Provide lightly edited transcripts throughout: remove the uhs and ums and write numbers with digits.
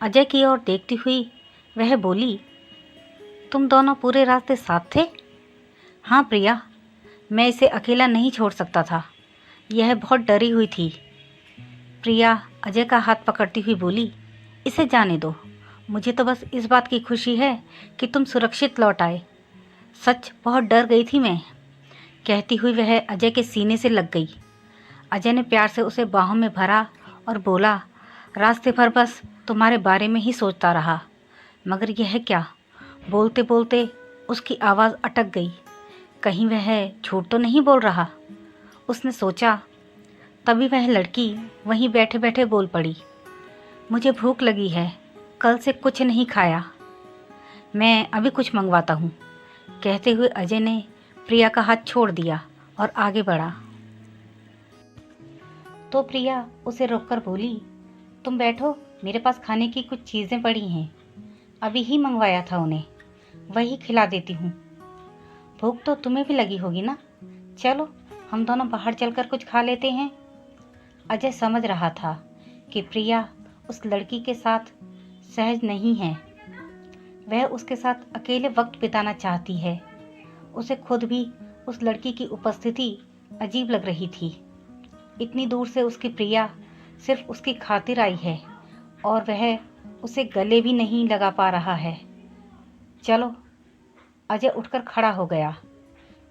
अजय की ओर देखती हुई वह बोली, तुम दोनों पूरे रास्ते साथ थे? हाँ प्रिया, मैं इसे अकेला नहीं छोड़ सकता था। यह बहुत डरी हुई थी। प्रिया अजय का हाथ पकड़ती हुई बोली, इसे जाने दो। मुझे तो बस इस बात की खुशी है कि तुम सुरक्षित लौट आए। सच बहुत डर गई थी मैं। कहती हुई वह अजय के सीने से लग गई। अजय ने प्यार से उसे बाहों में भरा और बोला, रास्ते भर बस तुम्हारे बारे में ही सोचता रहा। मगर यह क्या? बोलते बोलते उसकी आवाज़ अटक गई। कहीं वह झूठ तो नहीं बोल रहा, उसने सोचा। तभी वह लड़की वहीं बैठे बैठे बोल पड़ी, मुझे भूख लगी है, कल से कुछ नहीं खाया, मैं अभी कुछ मंगवाता हूँ। कहते हुए अजय ने प्रिया का हाथ छोड़ दिया और आगे बढ़ा। तो प्रिया उसे रोककर बोली, तुम बैठो, मेरे पास खाने की कुछ चीज़ें पड़ी हैं, अभी ही मंगवाया था उन्हें, वही खिला देती हूँ। भूख तो तुम्हें भी लगी होगी ना, चलो हम दोनों बाहर चलकर कुछ खा लेते हैं। अजय समझ रहा था कि प्रिया उस लड़की के साथ सहज नहीं है। वह उसके साथ अकेले वक्त बिताना चाहती है। उसे खुद भी उस लड़की की उपस्थिति अजीब लग रही थी। इतनी दूर से उसकी प्रिया सिर्फ उसकी खातिर आई है और वह उसे गले भी नहीं लगा पा रहा है। चलो, अजय उठकर खड़ा हो गया।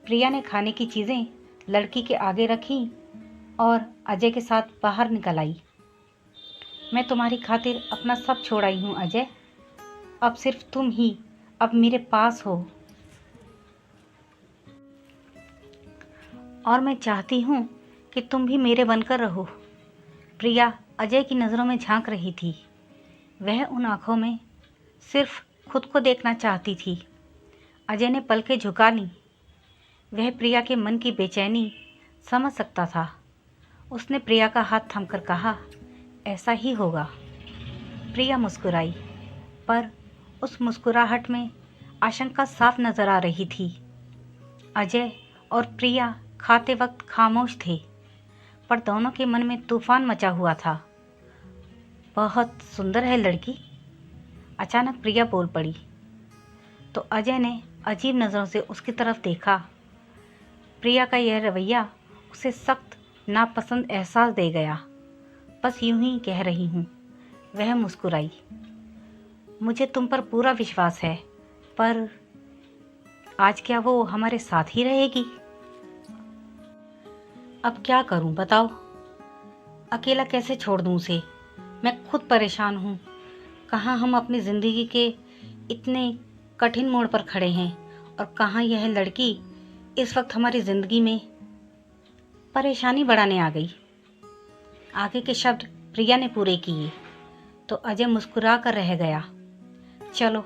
प्रिया ने खाने की चीज़ें लड़की के आगे रखी और अजय के साथ बाहर निकल आई। मैं तुम्हारी खातिर अपना सब छोड़ आई हूँ अजय, अब सिर्फ तुम ही अब मेरे पास हो और मैं चाहती हूँ कि तुम भी मेरे बनकर रहो। प्रिया अजय की नज़रों में झांक रही थी। वह उन आँखों में सिर्फ खुद को देखना चाहती थी। अजय ने पलकें झुका लीं। वह प्रिया के मन की बेचैनी समझ सकता था। उसने प्रिया का हाथ थामकर कहा, ऐसा ही होगा। प्रिया मुस्कुराई, पर उस मुस्कुराहट में आशंका साफ नजर आ रही थी। अजय और प्रिया खाते वक्त खामोश थे, पर दोनों के मन में तूफान मचा हुआ था। बहुत सुंदर है लड़की, अचानक प्रिया बोल पड़ी। तो अजय ने अजीब नज़रों से उसकी तरफ देखा। प्रिया का यह रवैया उसे सख्त नापसंद एहसास दे गया। बस यूं ही कह रही हूँ, वह मुस्कुराई। मुझे तुम पर पूरा विश्वास है, पर आज क्या वो हमारे साथ ही रहेगी? अब क्या करूं बताओ, अकेला कैसे छोड़ दूं उसे? मैं खुद परेशान हूँ। कहाँ हम अपनी ज़िंदगी के इतने कठिन मोड़ पर खड़े हैं और कहाँ यह लड़की इस वक्त हमारी ज़िंदगी में परेशानी बढ़ाने आ गई। आगे के शब्द प्रिया ने पूरे किए तो अजय मुस्कुरा कर रह गया। चलो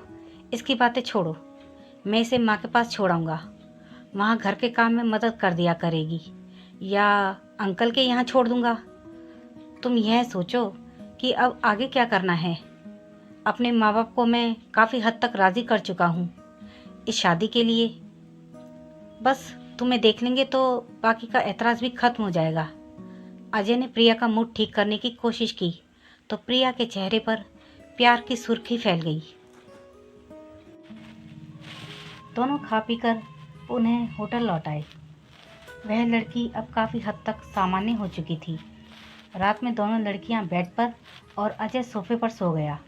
इसकी बातें छोड़ो, मैं इसे माँ के पास छोड़ाऊँगा, वहाँ घर के काम में मदद कर दिया करेगी, या अंकल के यहाँ छोड़ दूँगा। तुम यह सोचो कि अब आगे क्या करना है। अपने माँ बाप को मैं काफ़ी हद तक राज़ी कर चुका हूँ इस शादी के लिए। बस तुम्हें देख लेंगे तो बाकी का एतराज़ भी खत्म हो जाएगा। अजय ने प्रिया का मूड ठीक करने की कोशिश की तो प्रिया के चेहरे पर प्यार की सुर्खी फैल गई। दोनों खा पी कर उन्हें होटल लौट आए। वह लड़की अब काफ़ी हद तक सामान्य हो चुकी थी। रात में दोनों लड़कियां बेड पर और अजय सोफे पर सो गया।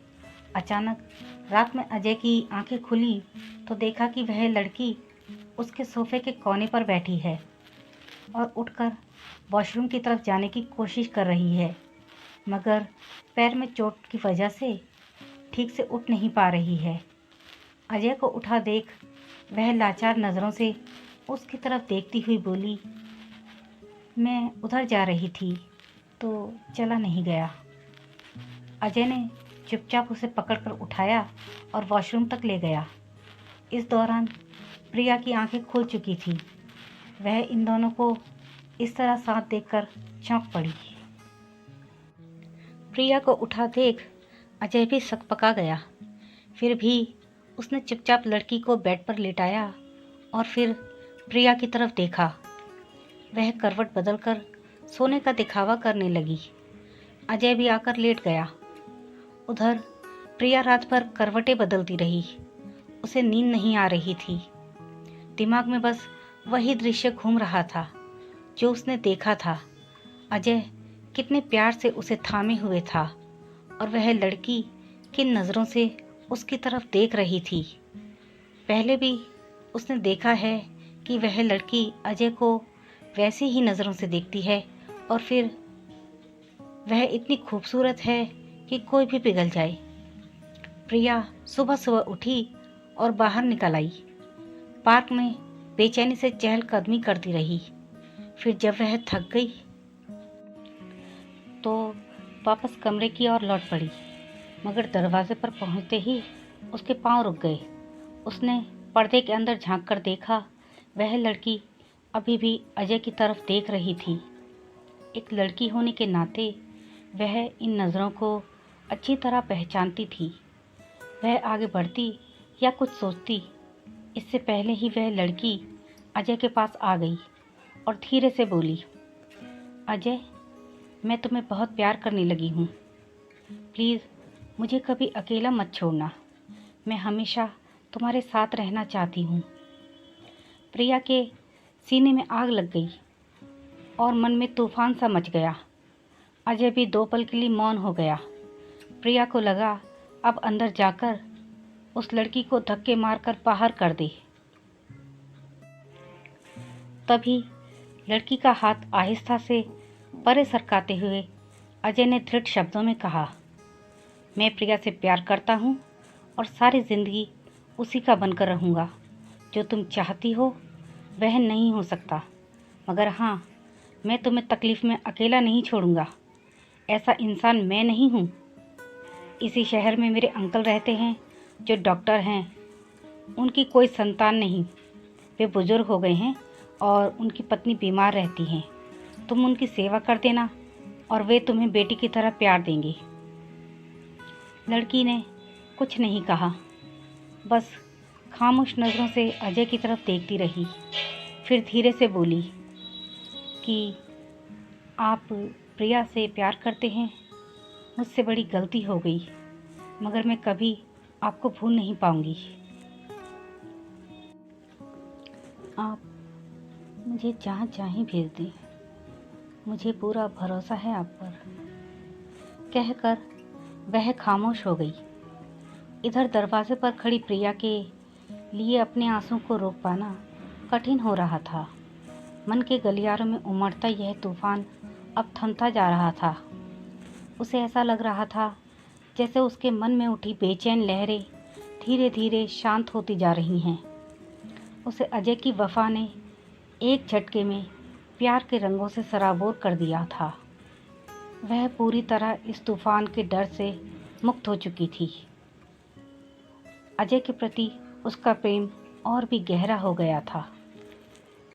अचानक रात में अजय की आंखें खुली तो देखा कि वह लड़की उसके सोफे के कोने पर बैठी है और उठकर वॉशरूम की तरफ जाने की कोशिश कर रही है, मगर पैर में चोट की वजह से ठीक से उठ नहीं पा रही है। अजय को उठा देख वह लाचार नज़रों से उसकी तरफ देखती हुई बोली, मैं उधर जा रही थी तो चला नहीं गया। अजय ने चुपचाप उसे पकड़कर उठाया और वॉशरूम तक ले गया। इस दौरान प्रिया की आंखें खुल चुकी थी। वह इन दोनों को इस तरह साथ देखकर चौंक पड़ी। प्रिया को उठा देख अजय भी सकपका गया। फिर भी उसने चुपचाप लड़की को बेड पर लेटाया और फिर प्रिया की तरफ देखा। वह करवट बदलकर सोने का दिखावा करने लगी। अजय भी आकर लेट गया। उधर प्रिया रात भर करवटें बदलती रही। उसे नींद नहीं आ रही थी। दिमाग में बस वही दृश्य घूम रहा था जो उसने देखा था। अजय कितने प्यार से उसे थामे हुए था और वह लड़की किन नज़रों से उसकी तरफ देख रही थी। पहले भी उसने देखा है कि वह लड़की अजय को वैसी ही नज़रों से देखती है और फिर वह इतनी खूबसूरत है कि कोई भी पिघल जाए। प्रिया सुबह सुबह उठी और बाहर निकल आई। पार्क में बेचैनी से चहलकदमी करती रही। फिर जब वह थक गई तो वापस कमरे की ओर लौट पड़ी, मगर दरवाजे पर पहुंचते ही उसके पांव रुक गए। उसने पर्दे के अंदर झांक कर देखा, वह लड़की अभी भी अजय की तरफ देख रही थी। एक लड़की होने के नाते वह इन नज़रों को अच्छी तरह पहचानती थी। वह आगे बढ़ती या कुछ सोचती, इससे पहले ही वह लड़की अजय के पास आ गई और धीरे से बोली, अजय, मैं तुम्हें बहुत प्यार करने लगी हूँ। प्लीज़ मुझे कभी अकेला मत छोड़ना। मैं हमेशा तुम्हारे साथ रहना चाहती हूँ। प्रिया के सीने में आग लग गई और मन में तूफान सा मच गया। अजय भी 2 पल के लिए मौन हो गया। प्रिया को लगा अब अंदर जाकर उस लड़की को धक्के मारकर बाहर कर दे। तभी लड़की का हाथ आहिस्ता से परे सरकाते हुए अजय ने दृढ़ शब्दों में कहा, मैं प्रिया से प्यार करता हूँ और सारी ज़िंदगी उसी का बनकर रहूँगा। जो तुम चाहती हो वह नहीं हो सकता, मगर हाँ, मैं तुम्हें तकलीफ़ में अकेला नहीं छोड़ूंगा। ऐसा इंसान मैं नहीं हूँ। इसी शहर में मेरे अंकल रहते हैं जो डॉक्टर हैं। उनकी कोई संतान नहीं, वे बुज़ुर्ग हो गए हैं और उनकी पत्नी बीमार रहती हैं। तुम उनकी सेवा कर देना और वे तुम्हें बेटी की तरह प्यार देंगे। लड़की ने कुछ नहीं कहा, बस खामोश नज़रों से अजय की तरफ देखती रही। फिर धीरे से बोली कि आप प्रिया से प्यार करते हैं। मुझसे बड़ी गलती हो गई, मगर मैं कभी आपको भूल नहीं पाऊंगी। आप मुझे जहाँ चाहें भेज दें, मुझे पूरा भरोसा है आप पर। कहकर वह खामोश हो गई। इधर दरवाजे पर खड़ी प्रिया के लिए अपने आंसू को रोक पाना कठिन हो रहा था। मन के गलियारों में उमड़ता यह तूफान अब थमता जा रहा था। उसे ऐसा लग रहा था जैसे उसके मन में उठी बेचैन लहरें धीरे धीरे शांत होती जा रही हैं। उसे अजय की वफा ने एक झटके में प्यार के रंगों से सराबोर कर दिया था। वह पूरी तरह इस तूफान के डर से मुक्त हो चुकी थी। अजय के प्रति उसका प्रेम और भी गहरा हो गया था।